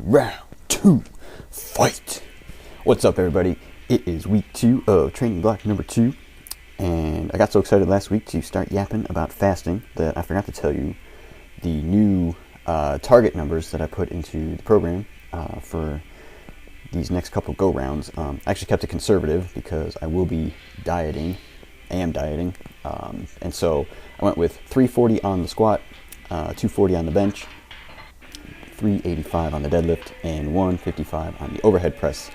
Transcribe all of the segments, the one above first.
round two, fight. What's up, everybody? It is week 2 of training block number 2, and I got so excited last week to start yapping about fasting that I forgot to tell you the new target numbers that I put into the program for these next couple go rounds. I actually kept it conservative because I will be dieting, and so I went with 340 on the squat, 240 on the bench, 385 on the deadlift, and 155 on the overhead press.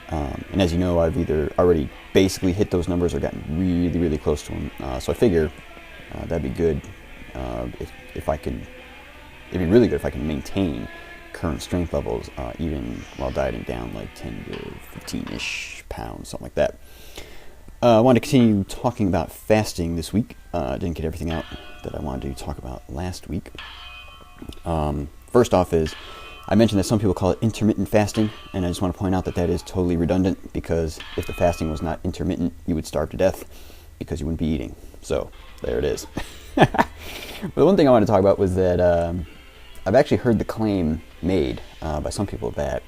And as you know, I've either already basically hit those numbers or gotten really, really close to them. So I figure that'd be good if I can. It'd be really good if I can maintain current strength levels even while dieting down like 10 to 15-ish pounds, something like that. I wanted to continue talking about fasting this week. I didn't get everything out that I wanted to talk about last week. First off is, I mentioned that some people call it intermittent fasting, and I just want to point out that that is totally redundant, because if the fasting was not intermittent, you would starve to death because you wouldn't be eating. So there it is. But the one thing I wanted to talk about was that I've actually heard the claim made by some people that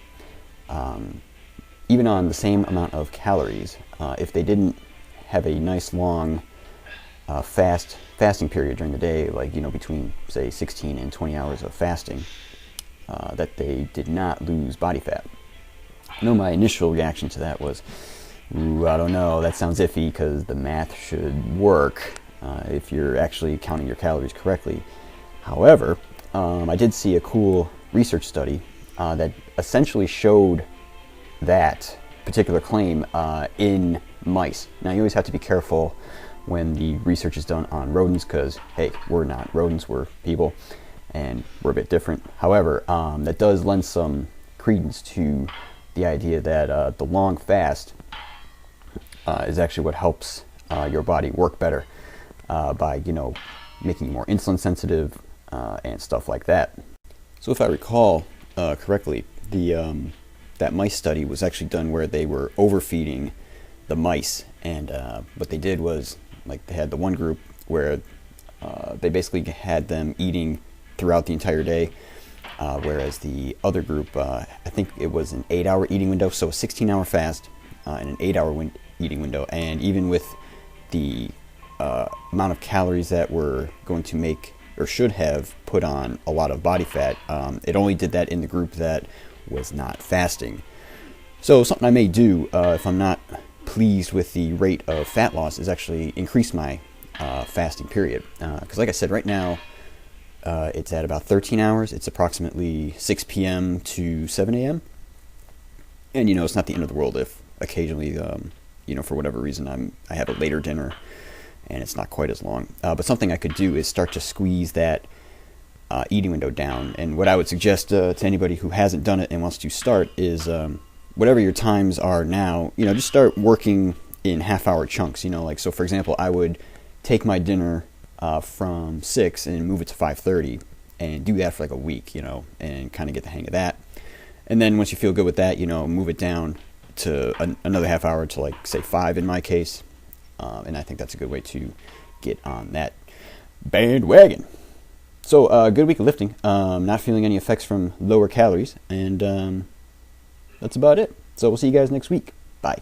even on the same amount of calories, if they didn't have a nice long fasting period during the day, like, between say 16 and 20 hours of fasting, that they did not lose body fat. I know my initial reaction to that was, I don't know, that sounds iffy, because the math should work if you're actually counting your calories correctly. However, I did see a cool research study that essentially showed that particular claim in mice. Now, you always have to be careful when the research is done on rodents, because, hey, we're not rodents, we're people, and we're a bit different. However, that does lend some credence to the idea that the long fast is actually what helps your body work better by, making you more insulin sensitive and stuff like that. So if I recall correctly, that mice study was actually done where they were overfeeding the mice, and what they did was, like, they had the one group where they basically had them eating throughout the entire day, whereas the other group, I think it was an 8-hour eating window, so a 16-hour fast and an 8-hour eating window. And even with the amount of calories that were going to make, or should have put on, a lot of body fat, it only did that in the group that was not fasting. So something I may do if I'm not pleased with the rate of fat loss is actually increase my fasting period, because like I said, right now it's at about 13 hours. It's approximately 6 p.m. to 7 a.m. And it's not the end of the world if occasionally for whatever reason I have a later dinner and it's not quite as long. But something I could do is start to squeeze that eating window down. And what I would suggest to anybody who hasn't done it and wants to start is, whatever your times are now, just start working in half-hour chunks. So for example, I would take my dinner from 6 and move it to 5:30, and do that for like a week, and kind of get the hang of that. And then once you feel good with that, move it down to another half hour to, like, say 5 in my case. And I think that's a good way to get on that bandwagon. So good week of lifting. Not feeling any effects from lower calories, and that's about it. So we'll see you guys next week. Bye.